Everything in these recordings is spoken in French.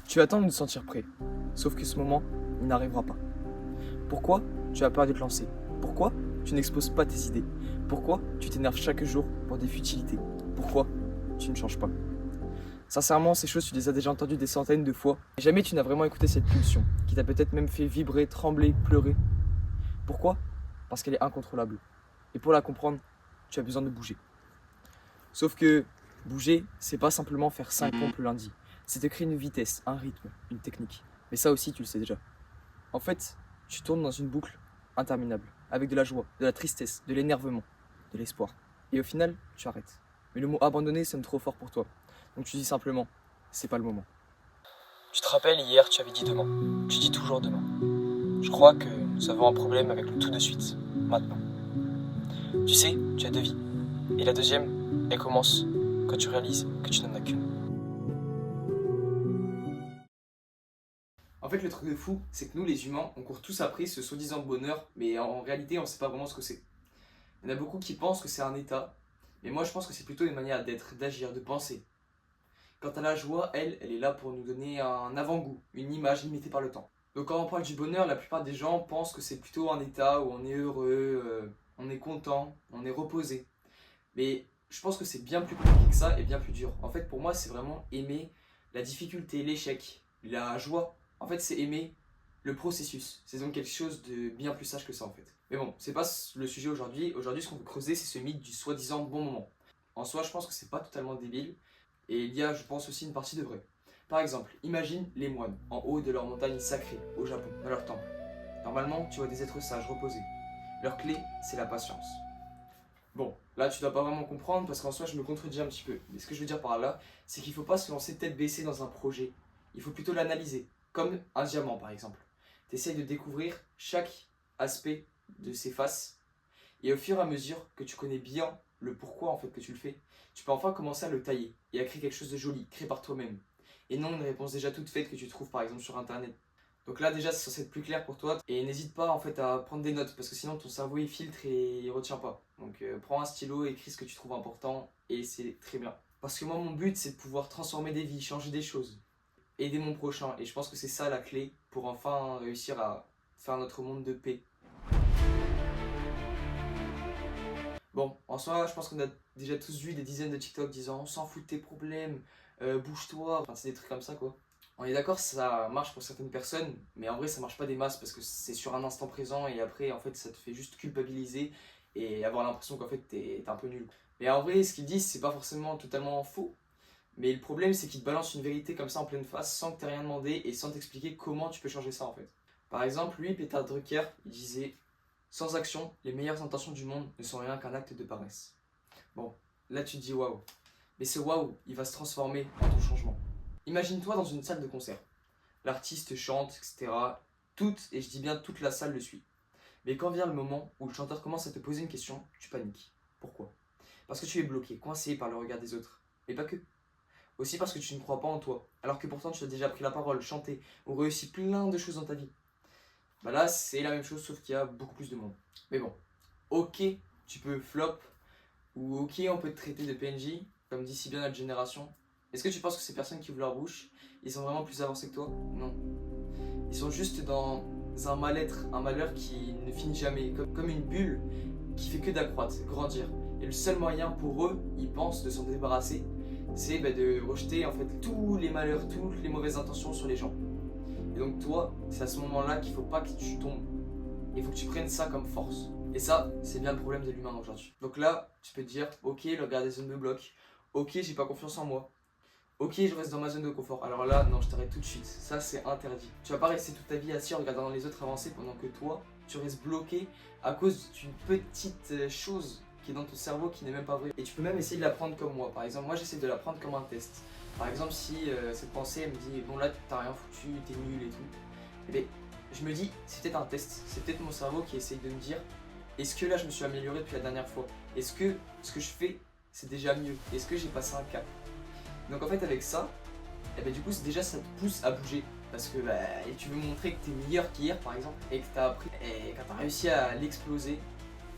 Tu attends de te sentir prêt, sauf que ce moment, il n'arrivera pas. Pourquoi tu as peur de te lancer? Pourquoi tu n'exposes pas tes idées? Pourquoi tu t'énerves chaque jour pour des futilités? Pourquoi tu ne changes pas? Sincèrement, ces choses, tu les as déjà entendues des centaines de fois. Et jamais tu n'as vraiment écouté cette pulsion, qui t'a peut-être même fait vibrer, trembler, pleurer. Pourquoi? Parce qu'elle est incontrôlable. Et pour la comprendre, tu as besoin de bouger. Sauf que bouger, c'est pas simplement faire 5 pompes le lundi. C'est de créer une vitesse, un rythme, une technique. Mais ça aussi, tu le sais déjà. En fait, tu tournes dans une boucle interminable, avec de la joie, de la tristesse, de l'énervement, de l'espoir. Et au final, tu arrêtes. Mais le mot abandonner sonne trop fort pour toi. Donc tu dis simplement, c'est pas le moment. Tu te rappelles, hier, tu avais dit demain. Tu dis toujours demain. Je crois que nous avons un problème avec le tout de suite, maintenant. Tu sais, tu as deux vies. Et la deuxième, elle commence quand tu réalises que tu n'en as qu'une. En fait, le truc de fou, c'est que nous, les humains, on court tous après ce soi-disant bonheur, mais en réalité, on ne sait pas vraiment ce que c'est. Il y en a beaucoup qui pensent que c'est un état, mais moi, je pense que c'est plutôt une manière d'être, d'agir, de penser. Quant à la joie, elle est là pour nous donner un avant-goût, une image limitée par le temps. Donc quand on parle du bonheur, la plupart des gens pensent que c'est plutôt un état où on est heureux, on est content, on est reposé. Mais je pense que c'est bien plus compliqué que ça et bien plus dur. En fait, pour moi, c'est vraiment aimer la difficulté, l'échec, la joie. En fait, c'est aimer le processus. C'est donc quelque chose de bien plus sage que ça, en fait. Mais bon, c'est pas le sujet aujourd'hui. Aujourd'hui, ce qu'on veut creuser, c'est ce mythe du soi-disant bon moment. En soi, je pense que c'est pas totalement débile. Et il y a, je pense, aussi une partie de vrai. Par exemple, imagine les moines en haut de leur montagne sacrée, au Japon, dans leur temple. Normalement, tu vois des êtres sages reposés. Leur clé, c'est la patience. Bon, là tu dois pas vraiment comprendre parce qu'en soi je me contredis un petit peu. Mais ce que je veux dire par là, c'est qu'il faut pas se lancer tête baissée dans un projet. Il faut plutôt l'analyser, comme un diamant par exemple. Tu essaies de découvrir chaque aspect de ses faces et au fur et à mesure que tu connais bien le pourquoi en fait que tu le fais, tu peux enfin commencer à le tailler et à créer quelque chose de joli, créé par toi-même. Et non une réponse déjà toute faite que tu trouves par exemple sur internet. Donc là déjà c'est censé être plus clair pour toi et n'hésite pas en fait à prendre des notes parce que sinon ton cerveau il filtre et il retient pas. Donc prends un stylo, écris ce que tu trouves important et c'est très bien. Parce que moi mon but c'est de pouvoir transformer des vies, changer des choses, aider mon prochain et je pense que c'est ça la clé pour enfin réussir à faire notre monde de paix. Bon, en soi je pense qu'on a déjà tous vu des dizaines de TikTok disant on s'en fout de tes problèmes, bouge-toi, enfin c'est des trucs comme ça quoi. On est d'accord, ça marche pour certaines personnes, mais en vrai ça marche pas des masses parce que c'est sur un instant présent et après en fait ça te fait juste culpabiliser et avoir l'impression qu'en fait t'es un peu nul. Mais en vrai ce qu'ils disent c'est pas forcément totalement faux, mais le problème c'est qu'ils te balancent une vérité comme ça en pleine face sans que t'aies rien demandé et sans t'expliquer comment tu peux changer ça en fait. Par exemple, lui, Peter Drucker, il disait sans action, les meilleures intentions du monde ne sont rien qu'un acte de paresse. Bon, là tu te dis waouh, mais ce waouh il va se transformer en ton changement. Imagine-toi dans une salle de concert. L'artiste chante, etc. Toute, et je dis bien toute la salle le suit. Mais quand vient le moment où le chanteur commence à te poser une question, tu paniques. Pourquoi? Parce que tu es bloqué, coincé par le regard des autres. Mais pas que. Aussi parce que tu ne crois pas en toi, alors que pourtant tu as déjà pris la parole, chanté, ou réussi plein de choses dans ta vie. Bah là, c'est la même chose, sauf qu'il y a beaucoup plus de monde. Mais bon, ok, tu peux flop, ou ok, on peut te traiter de PNJ, comme dit si bien notre génération. Est-ce que tu penses que ces personnes qui ouvrent leur bouche, ils sont vraiment plus avancés que toi? Non. Ils sont juste dans un mal-être, un malheur qui ne finit jamais, comme une bulle qui fait que d'accroître, grandir. Et le seul moyen pour eux, ils pensent, de s'en débarrasser, c'est de rejeter en fait tous les malheurs, toutes les mauvaises intentions sur les gens. Et donc toi, c'est à ce moment-là qu'il faut pas que tu tombes. Il faut que tu prennes ça comme force. Et ça, c'est bien le problème de l'humain aujourd'hui. Donc là, tu peux te dire, ok, le regard des zones me bloque. Ok, j'ai pas confiance en moi. Ok, je reste dans ma zone de confort. Alors là, non, je t'arrête tout de suite. Ça, c'est interdit. Tu vas pas rester toute ta vie assis en regardant les autres avancer pendant que toi, tu restes bloqué à cause d'une petite chose qui est dans ton cerveau qui n'est même pas vraie. Et tu peux même essayer de la prendre comme moi. Par exemple, moi, j'essaie de la prendre comme un test. Par exemple, si cette pensée, elle me dit, bon là, t'as rien foutu, t'es nul et tout. Eh bien, je me dis, c'est peut-être un test. C'est peut-être mon cerveau qui essaye de me dire, est-ce que là, je me suis amélioré depuis la dernière fois? Est-ce que ce que je fais, c'est déjà mieux? Est-ce que j'ai passé un cap? Donc en fait avec ça, et ben du coup déjà ça te pousse à bouger. Parce que et tu veux montrer que t'es meilleur qu'hier par exemple et que t'as appris et quand t'as réussi à l'exploser,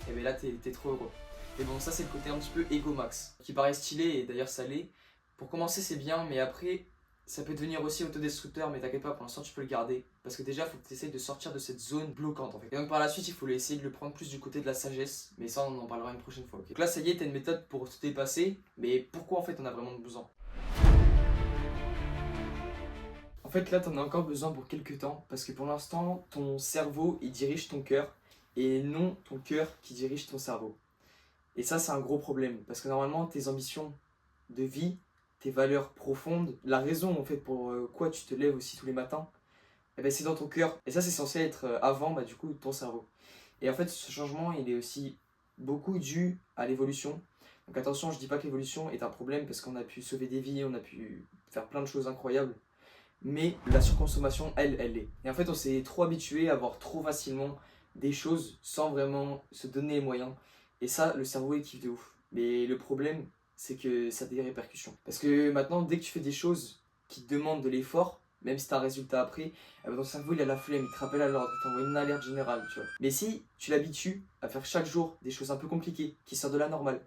et ben là t'es trop heureux. Et bon ça c'est le côté un petit peu ego max, qui paraît stylé et d'ailleurs ça l'est. Pour commencer c'est bien mais après ça peut devenir aussi autodestructeur, mais t'inquiète pas, pour l'instant tu peux le garder. Parce que déjà, il faut que tu essayes de sortir de cette zone bloquante en fait. Et donc par la suite, il faut essayer de le prendre plus du côté de la sagesse, mais ça on en parlera une prochaine fois. Okay. Donc là, ça y est, t'as une méthode pour te dépasser, mais pourquoi en fait on a vraiment besoin? En fait, là, t'en as encore besoin pour quelques temps, parce que pour l'instant, ton cerveau il dirige ton cœur, et non ton cœur qui dirige ton cerveau. Et ça, c'est un gros problème, parce que normalement, tes ambitions de vie, tes valeurs profondes, la raison en fait pour quoi tu te lèves aussi tous les matins, eh ben, c'est dans ton cœur. Et ça, c'est censé être avant du coup ton cerveau. Et en fait, ce changement, il est aussi beaucoup dû à l'évolution. Donc attention, je dis pas que l'évolution est un problème parce qu'on a pu sauver des vies, on a pu faire plein de choses incroyables. Mais la surconsommation, elle l'est. Et en fait, on s'est trop habitué à voir trop facilement des choses sans vraiment se donner les moyens. Et ça, le cerveau, il kiffe de ouf. Mais le problème, c'est que ça a des répercussions. Parce que maintenant, dès que tu fais des choses qui te demandent de l'effort, même si tu as un résultat après, ton cerveau il a la flemme, il te rappelle à l'ordre, il t'envoie une alerte générale, tu vois. Mais si tu l'habitues à faire chaque jour des choses un peu compliquées, qui sortent de la normale,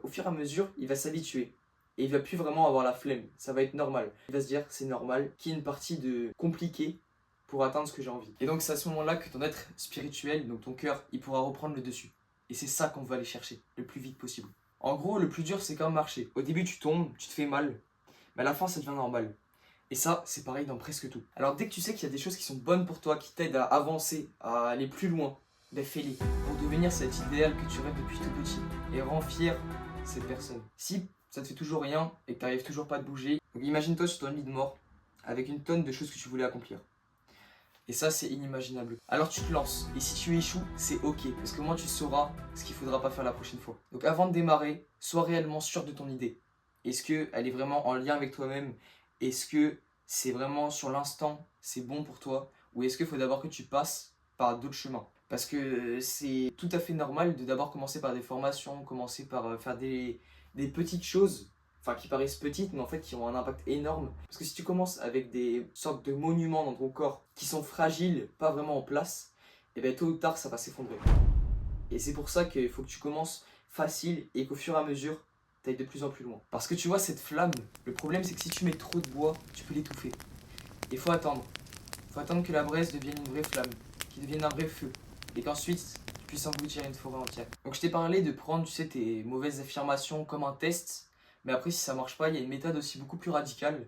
au fur et à mesure, il va s'habituer. Et il va plus vraiment avoir la flemme, ça va être normal. Il va se dire, c'est normal, qu'il y ait une partie de compliqué pour atteindre ce que j'ai envie. Et donc c'est à ce moment-là que ton être spirituel, donc ton cœur, il pourra reprendre le dessus. Et c'est ça qu'on va aller chercher, le plus vite possible. En gros, le plus dur, c'est quand même marcher. Au début, tu tombes, tu te fais mal, mais à la fin, ça devient normal. Et ça, c'est pareil dans presque tout. Alors dès que tu sais qu'il y a des choses qui sont bonnes pour toi, qui t'aident à avancer, à aller plus loin, fais-les. Pour devenir cet idéal que tu rêves depuis tout petit. Et rends fier cette personne. Si ça te fait toujours rien et que tu n'arrives toujours pas à te bouger, donc imagine-toi sur ton lit de mort, avec une tonne de choses que tu voulais accomplir. Et ça, c'est inimaginable. Alors tu te lances. Et si tu échoues, c'est ok. Parce que moi, tu sauras ce qu'il ne faudra pas faire la prochaine fois. Donc avant de démarrer, sois réellement sûr de ton idée. Est-ce qu'elle est vraiment en lien avec toi-même? Est-ce que c'est vraiment sur l'instant, c'est bon pour toi? Ou est-ce qu'il faut d'abord que tu passes par d'autres chemins? Parce que c'est tout à fait normal de d'abord commencer par des formations, commencer par faire des petites choses, enfin qui paraissent petites, mais en fait qui ont un impact énorme. Parce que si tu commences avec des sortes de monuments dans ton corps qui sont fragiles, pas vraiment en place, et bien tôt ou tard ça va s'effondrer. Et c'est pour ça qu'il faut que tu commences facile et qu'au fur et à mesure, tu ailles de plus en plus loin. Parce que tu vois, cette flamme, le problème c'est que si tu mets trop de bois, tu peux l'étouffer. Il faut attendre. Il faut attendre que la braise devienne une vraie flamme, qu'il devienne un vrai feu. Et qu'ensuite, tu puisses engloutir une forêt entière. Donc je t'ai parlé de prendre, tu sais, tes mauvaises affirmations comme un test. Mais après, si ça marche pas, il y a une méthode aussi beaucoup plus radicale,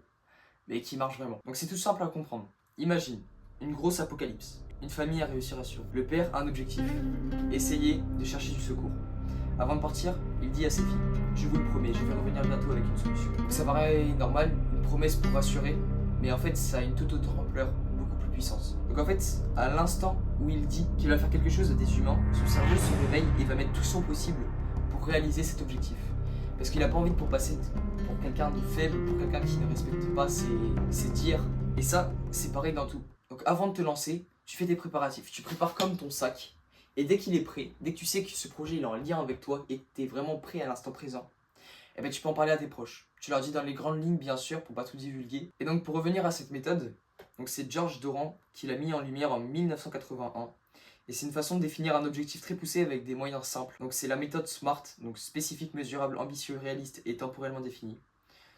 mais qui marche vraiment. Donc c'est tout simple à comprendre. Imagine, une grosse apocalypse. Une famille a réussi à survivre. Le père a un objectif. Essayer de chercher du secours. Avant de partir, il dit à ses filles, je vous le promets, je vais revenir bientôt avec une solution. Donc ça paraît normal, une promesse pour rassurer, mais en fait ça a une toute autre ampleur, beaucoup plus puissante. Donc en fait, à l'instant où il dit qu'il va faire quelque chose à des humains, son cerveau se réveille et va mettre tout son possible pour réaliser cet objectif. Parce qu'il n'a pas envie de passer pour quelqu'un de faible, pour quelqu'un qui ne respecte pas ses dires. Et ça, c'est pareil dans tout. Donc avant de te lancer, tu fais tes préparatifs, tu prépares comme ton sac. Et dès qu'il est prêt, dès que tu sais que ce projet est en lien avec toi et que tu es vraiment prêt à l'instant présent, eh bien, tu peux en parler à tes proches. Tu leur dis dans les grandes lignes, bien sûr, pour pas tout divulguer. Et donc, pour revenir à cette méthode, donc c'est Georges Doran qui l'a mis en lumière en 1981. Et c'est une façon de définir un objectif très poussé avec des moyens simples. Donc, c'est la méthode SMART, donc spécifique, mesurable, ambitieux, réaliste et temporellement défini.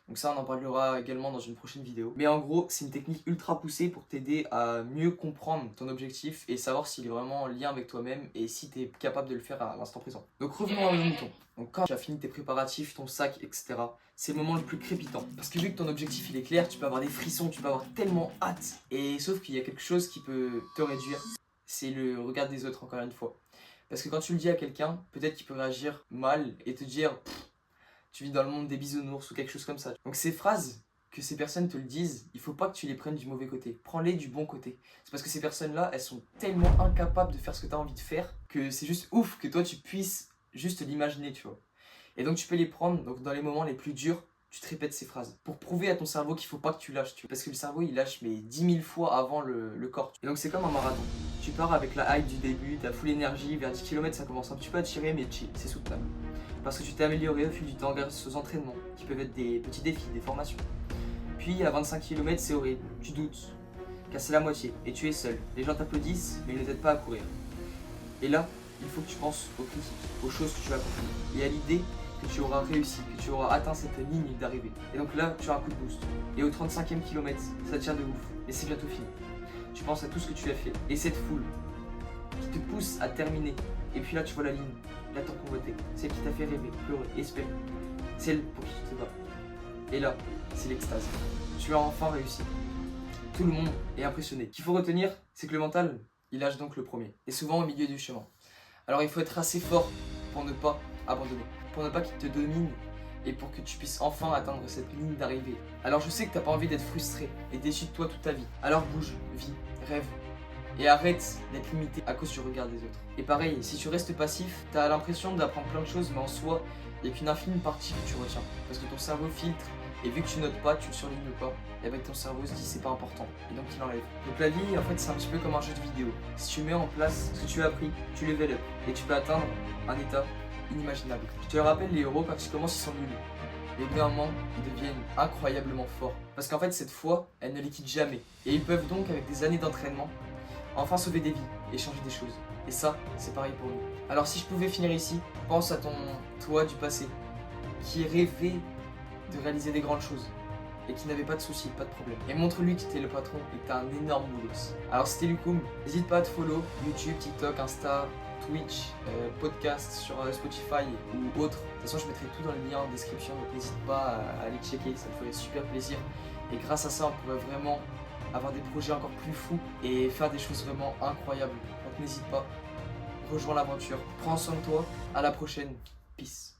Donc ça, on en parlera également dans une prochaine vidéo. Mais en gros, c'est une technique ultra poussée pour t'aider à mieux comprendre ton objectif et savoir s'il est vraiment en lien avec toi-même et si tu es capable de le faire à l'instant présent. Donc revenons à nos moutons. Donc quand tu as fini tes préparatifs, ton sac, etc., c'est le moment le plus crépitant. Parce que vu que ton objectif il est clair, tu peux avoir des frissons, tu peux avoir tellement hâte. Et sauf qu'il y a quelque chose qui peut te réduire, c'est le regard des autres encore une fois. Parce que quand tu le dis à quelqu'un, peut-être qu'il peut réagir mal et te dire tu vis dans le monde des bisounours ou quelque chose comme ça. Donc ces phrases que ces personnes te le disent, il faut pas que tu les prennes du mauvais côté. Prends-les du bon côté. C'est parce que ces personnes-là, elles sont tellement incapables de faire ce que tu as envie de faire que c'est juste ouf que toi tu puisses juste l'imaginer, tu vois. Et donc tu peux les prendre donc dans les moments les plus durs, tu te répètes ces phrases pour prouver à ton cerveau qu'il faut pas que tu lâches, tu vois. Parce que le cerveau il lâche mais 10 000 fois avant le corps. Et donc c'est comme un marathon. Tu pars avec la hype du début, t'as full énergie, vers 10 km ça commence un petit peu à tirer mais chill, c'est soutenable. Parce que tu t'es amélioré au fil du temps grâce aux entraînements, qui peuvent être des petits défis, des formations. Puis à 25 km, c'est horrible, tu doutes, car c'est la moitié, et tu es seul. Les gens t'applaudissent, mais ils ne t'aident pas à courir. Et là, il faut que tu penses aux critiques, aux choses que tu vas accomplir, et à l'idée que tu auras réussi, que tu auras atteint cette ligne d'arrivée. Et donc là, tu as un coup de boost. Et au 35e kilomètre, ça tient de ouf. Et c'est bientôt fini. Tu penses à tout ce que tu as fait. Et cette foule qui te pousse à terminer. Et puis là, tu vois la ligne, la tant convoitée. Celle qui t'a fait rêver, pleurer, espérer. Celle pour qui tu te bats. Et là, c'est l'extase. Tu as enfin réussi. Tout le monde est impressionné. Ce qu'il faut retenir, c'est que le mental, il lâche donc le premier. Et souvent au milieu du chemin. Alors il faut être assez fort pour ne pas abandonner. Pour ne pas qu'il te domine et pour que tu puisses enfin atteindre cette ligne d'arrivée. Alors je sais que t'as pas envie d'être frustré et déçu de toi toute ta vie. Alors bouge, vis, rêve. Et arrête d'être limité à cause du regard des autres. Et pareil, si tu restes passif, t'as l'impression d'apprendre plein de choses, mais en soi, il n'y a qu'une infime partie que tu retiens. Parce que ton cerveau filtre, et vu que tu notes pas, tu le surlignes pas, et avec ton cerveau se dit c'est pas important, et donc il enlève. Donc la vie, en fait, c'est un petit peu comme un jeu de vidéo. Si tu mets en place ce que tu as appris, tu level up, et tu peux atteindre un état inimaginable. Je te le rappelle, les héros, quand ils commencent, ils sont nuls. Et au bout d'un moment, ils deviennent incroyablement forts. Parce qu'en fait, cette foi, elle ne les quitte jamais. Et ils peuvent donc, avec des années d'entraînement, enfin sauver des vies et changer des choses. Et ça, c'est pareil pour nous. Alors si je pouvais finir ici, pense à ton toi du passé, qui rêvait de réaliser des grandes choses et qui n'avait pas de soucis, pas de problème. Et montre-lui que t'es le patron et que t'as un énorme boulot. Alors c'était Lukoum, n'hésite pas à te follow, YouTube, TikTok, Insta, Twitch, podcast sur Spotify ou autre. De toute façon je mettrai tout dans le lien en description, donc n'hésite pas à aller checker, ça me ferait super plaisir. Et grâce à ça on pourrait vraiment avoir des projets encore plus fous et faire des choses vraiment incroyables. Donc n'hésite pas, rejoins l'aventure, prends soin de toi, à la prochaine, peace.